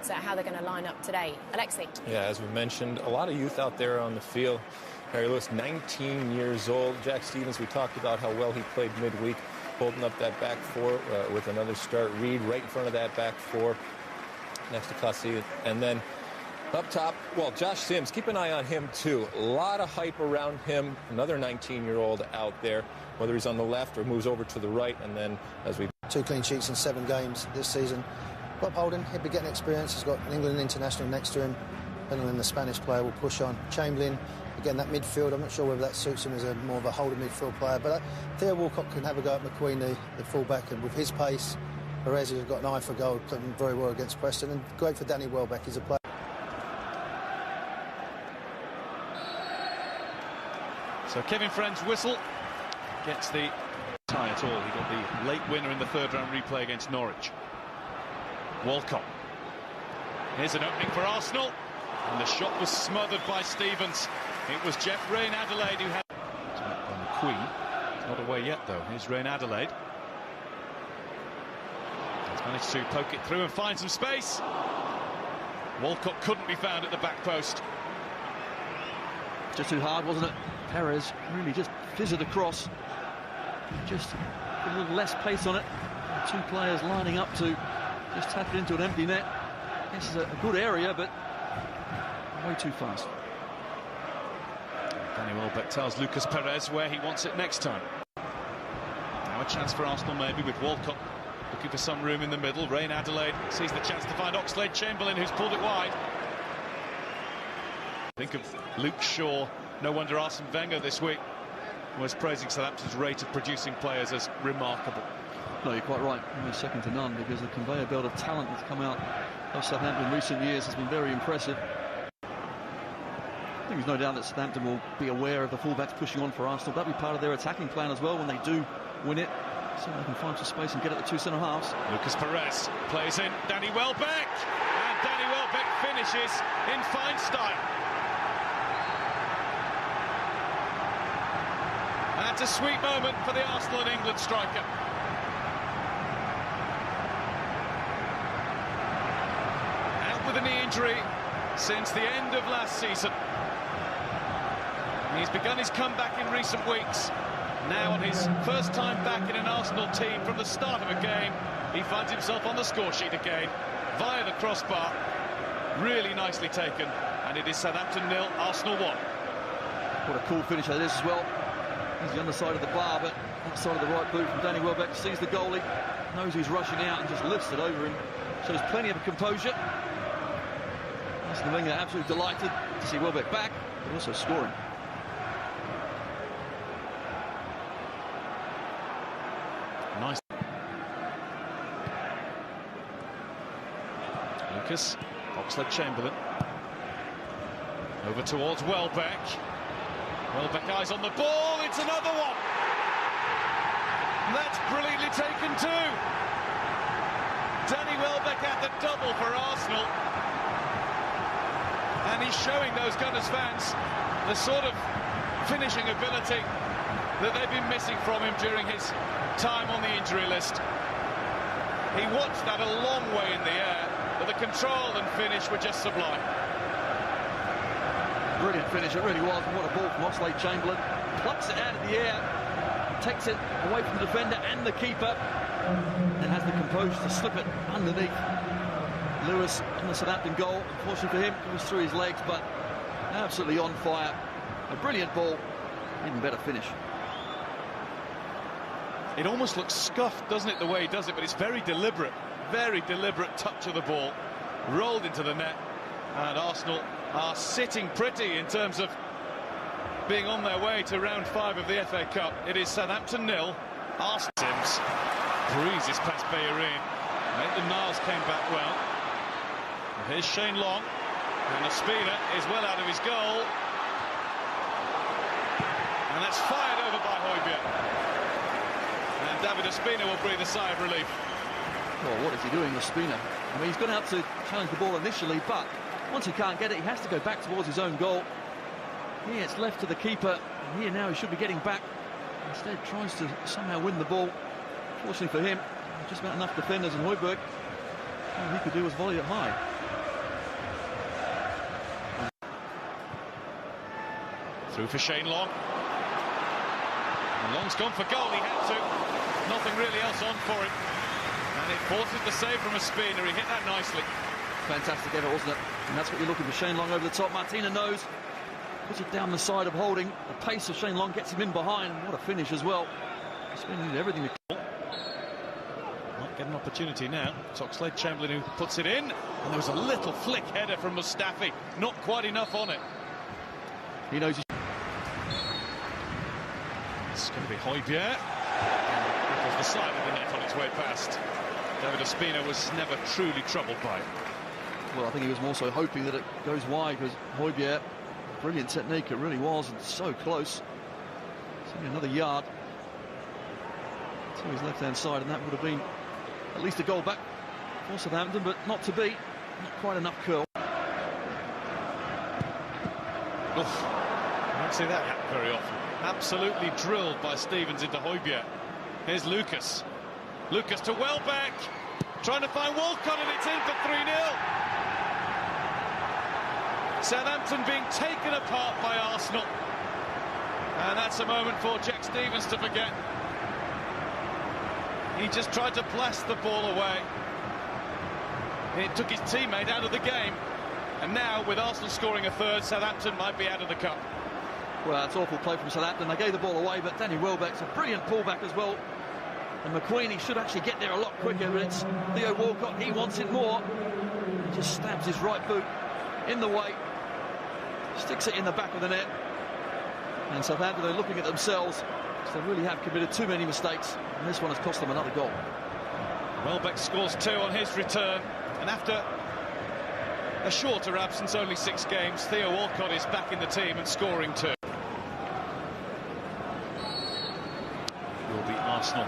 looks at how they're going to line up today. Alexi. Yeah, as we mentioned, a lot of youth out there on the field. Harry Lewis, 19 years old. Jack Stevens, we talked about how well he played midweek, holding up that back four with another start. Reed right in front of that back four next to Klassi. And then up top, well, Josh Sims, keep an eye on him too. A lot of hype around him. Another 19-year-old out there, whether he's on the left or moves over to the right. And then as we... 2 clean sheets in 7 games this season. Bob Holden, he'll be getting experience. He's got an England international next to him. And then the Spanish player will push on. Chamberlain, again, that midfield, I'm not sure whether that suits him as a more of a holding midfield player, but Theo Walcott can have a go at McQueen, the full-back, and with his pace, Perez has got an eye for goal, playing very well against Preston, and great for Danny Welbeck. He's a player. So Kevin Friend's whistle gets the tie at all. He got the late winner in the third-round replay against Norwich. Walcott. Here's an opening for Arsenal. And the shot was smothered by Stevens. It was Jeff Rain Adelaide who had... by McQueen. It's not away yet, though. Here's Rain Adelaide. He's managed to poke it through and find some space. Walcott couldn't be found at the back post. Just too hard, wasn't it? Perez really just fizzed across. Just a little less pace on it. 2 players lining up to just tap it into an empty net. This is a good area, but way too fast. Danny Welbeck tells Lucas Perez where he wants it next time. Now a chance for Arsenal maybe with Walcott looking for some room in the middle. Rain Adelaide sees the chance to find Oxlade-Chamberlain, who's pulled it wide. Think of Luke Shaw. No wonder Arsene Wenger this week was praising Southampton's rate of producing players as remarkable. No, you're quite right. Almost second to none, because the conveyor belt of talent that's come out of Southampton in recent years has been very impressive. I think there's no doubt that Southampton will be aware of the fullbacks pushing on for Arsenal. That'll be part of their attacking plan as well when they do win it, so they can find some space and get at the 2 centre-halves. Lucas Perez plays in Danny Welbeck, and Danny Welbeck finishes in fine style. That's a sweet moment for the Arsenal and England striker. Out with a knee injury since the end of last season. He's begun his comeback in recent weeks. Now on his first time back in an Arsenal team from the start of a game, he finds himself on the score sheet again via the crossbar. Really nicely taken, and it is Southampton 0, Arsenal 1. What a cool finish that is as well. He's the underside of the bar, but outside of the right boot from Danny Welbeck, sees the goalie, knows he's rushing out and just lifts it over him. Shows plenty of composure. Arsene Wenger absolutely delighted to see Welbeck back, but also scoring. Nice. Lucas, Oxlade-Chamberlain. Over towards Welbeck. Welbeck eyes on the ball, it's another one! That's brilliantly taken too! Danny Welbeck at the double for Arsenal. And he's showing those Gunners fans the sort of finishing ability that they've been missing from him during his time on the injury list. He watched that a long way in the air, but the control and finish were just sublime. Brilliant finish, it really was. What a ball from Oxlade-Chamberlain. Plucks it out of the air, takes it away from the defender and the keeper, and has the composure to slip it underneath Lewis on the Southampton goal. Unfortunately for him, it was through his legs, but absolutely on fire. A brilliant ball, even better finish. It almost looks scuffed, doesn't it, the way he does it, but it's very deliberate touch of the ball, rolled into the net, and Arsenal are sitting pretty in terms of being on their way to round 5 of the FA Cup. It is Southampton 0, Arsenal. Sims breezes past Bellerin. Maitland-Niles came back well. And here's Shane Long, and Ospina is well out of his goal. And that's fired over by Højbjerg. And David Ospina will breathe a sigh of relief. Well, what is he doing, Ospina? I mean, he's gone out to challenge the ball initially, but once he can't get it, he has to go back towards his own goal. Here it's left to the keeper, and here now he should be getting back. Instead tries to somehow win the ball. Fortunately for him, just about enough defenders, and Højbjerg, all he could do was volley it high. Through for Shane Long. And Long's gone for goal, he had to. Nothing really else on for him. And it forces the save from a spinner. He hit that nicely. Fantastic effort, wasn't it? And that's what you're looking for. Shane Long over the top. Martina knows. Puts it down the side of Holding. The pace of Shane Long gets him in behind. What a finish as well. He's been everything to kill. Might get an opportunity now. It's Oxlade-Chamberlain who puts it in. And there was a little flick header from Mustafi. Not quite enough on it. He knows he's... It's going to be Højbjerg. It was the side of the net on its way past. David Ospina was never truly troubled by it. Well, I think he was more so hoping that it goes wide, because Højbjerg, brilliant technique, it really was, and so close. It's only another yard to his left-hand side, and that would have been at least a goal back for Southampton, but not to be. Not quite enough curl. Oof. I don't see that happen very often. Absolutely drilled by Stevens into Højbjerg. Here's Lucas. Lucas to Welbeck. Trying to find Walcott, and it's in for 3-0. Southampton being taken apart by Arsenal. And that's a moment for Jack Stevens to forget. He just tried to blast the ball away. It took his teammate out of the game. And now, with Arsenal scoring a third, Southampton might be out of the cup. Well, it's awful play from Southampton. They gave the ball away, but Danny Welbeck's a brilliant pullback as well. And McQueen, he should actually get there a lot quicker, but it's Theo Walcott, he wants it more. He just stabs his right boot in the way, sticks it in the back of the net. And Southampton, they're looking at themselves, because they really have committed too many mistakes, and this one has cost them another goal. Welbeck scores 2 on his return, and after a shorter absence, only 6 games, Theo Walcott is back in the team and scoring 2. Will be Arsenal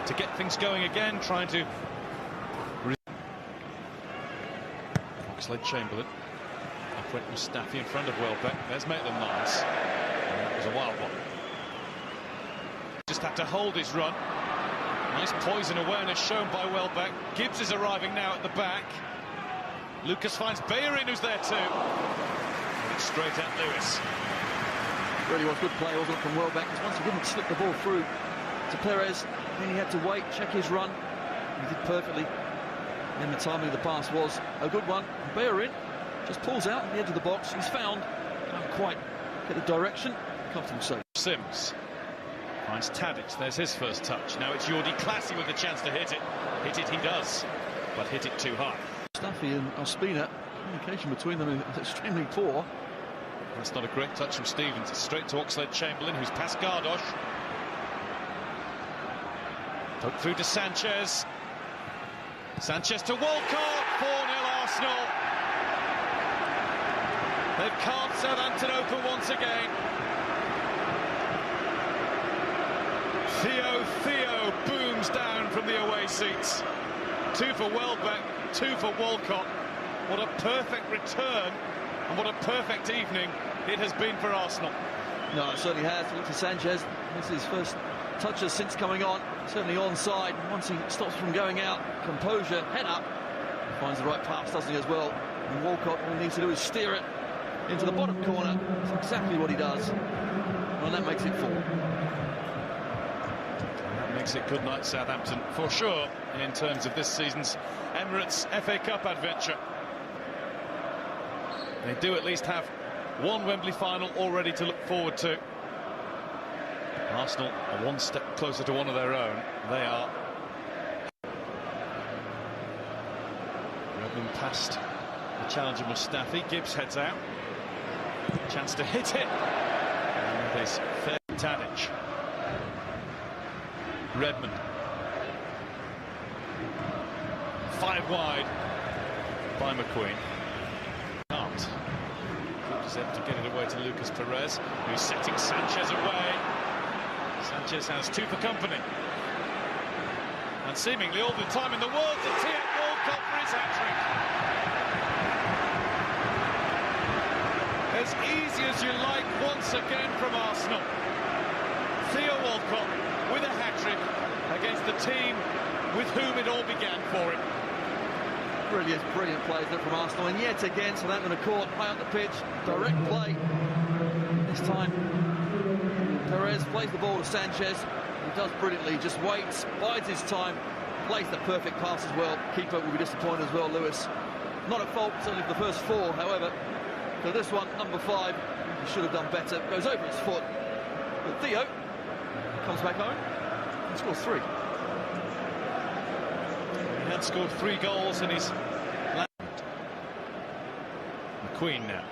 to get things going again, trying to... Oxlade-Chamberlain. Up went Mustafi in front of Welbeck. There's Maitland-Niles. And that was a wild one. Just had to hold his run. Nice poison awareness shown by Welbeck. Gibbs is arriving now at the back. Lucas finds Bellerin, who's there too. And it's straight at Lewis. Really was good play, wasn't it, from Welbeck, because once he didn't slip the ball through to Perez, then he had to wait, check his run. He did perfectly. And the timing of the pass was a good one. Bellerin just pulls out at the edge of the box. He's found, can't quite get the direction. Comfortable save. Sims finds Tadic. There's his first touch. Now it's Jordi Classy with the chance to hit it. Hit it he does, but hit it too high. Mustafi and Ospina, communication between them is extremely poor. That's not a great touch from Stevens. It's straight to Oxlade-Chamberlain, who's past Gardosh. Poked through to Sanchez. Sanchez to Walcott. 4-0 Arsenal. They've carved Southampton open once again. Theo booms down from the away seats. 2 for Welbeck, 2 for Walcott. What a perfect return and what a perfect evening it has been for Arsenal. No, it certainly has. Look to Sanchez. This is his first touches since coming on. Certainly onside. Once he stops from going out, composure, head up. Finds the right pass, doesn't he, as well? And Walcott, all he needs to do is steer it into the bottom corner. That's exactly what he does. And that makes it 4. That makes it good night Southampton, for sure, in terms of this season's Emirates FA Cup adventure. They do at least have one Wembley final already to look forward to. Arsenal are one step closer to one of their own. They are. Redmond past the challenger Mustafi. Gibbs heads out. Chance to hit it. And with his fair Tadic. Redmond. 5 wide by McQueen. Can't. Is able to get it away to Lucas Perez, who's setting Sanchez away. Sanchez has 2 for company. And seemingly all the time in the world to tee up Walcott for his hat-trick. As easy as you like once again from Arsenal. Theo Walcott with a hat-trick against the team with whom it all began for him. Brilliant plays there from Arsenal, and yet again Southampton are caught high up the pitch. Direct play. This time, Perez plays the ball to Sanchez. He does brilliantly, just waits, bides his time, plays the perfect pass as well. Keeper will be disappointed as well, Lewis. Not at fault, certainly for the first 4, however. For this one, number 5, he should have done better. Goes over his foot. But Theo comes back home and scores 3. He had scored 3 goals in his last. McQueen now.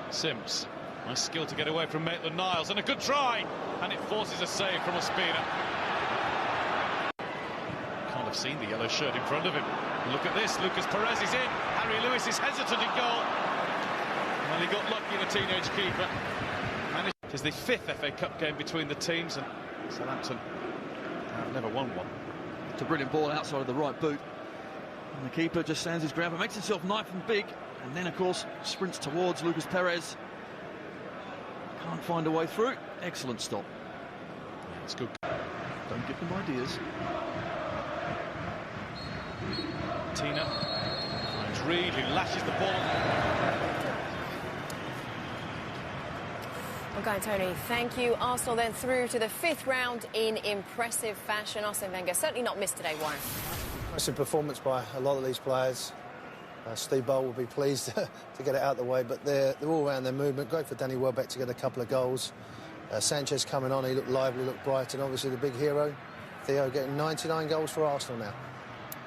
Sims. Nice skill to get away from Maitland-Niles, and a good try, and it forces a save from Ospina. Can't have seen the yellow shirt in front of him. Look at this, Lucas Perez is in. Harry Lewis is hesitant in goal. And he got lucky, the teenage keeper. And it is the 5th FA Cup game between the teams, and Southampton have never won one. It's a brilliant ball outside of the right boot. And the keeper just stands his ground, but makes himself knife and big. And then, of course, sprints towards Lucas Perez. Can't find a way through. Excellent stop. Yeah, it's good. Don't give them ideas. Tina finds Reed, who lashes the ball. Okay, Tony, thank you. Arsenal then through to the 5th round in impressive fashion. Arsene Wenger certainly not missed today, Warren. Impressive performance by a lot of these players. Steve Bowl will be pleased to get it out of the way, but they're all around their movement. Great for Danny Welbeck to get a couple of goals. Sanchez coming on, he looked lively, looked bright, and obviously the big hero, Theo, getting 99 goals for Arsenal now.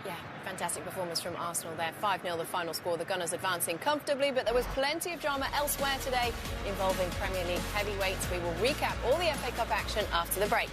Yeah, fantastic performance from Arsenal there. 5-0 the final score. The Gunners advancing comfortably, but there was plenty of drama elsewhere today involving Premier League heavyweights. We will recap all the FA Cup action after the break.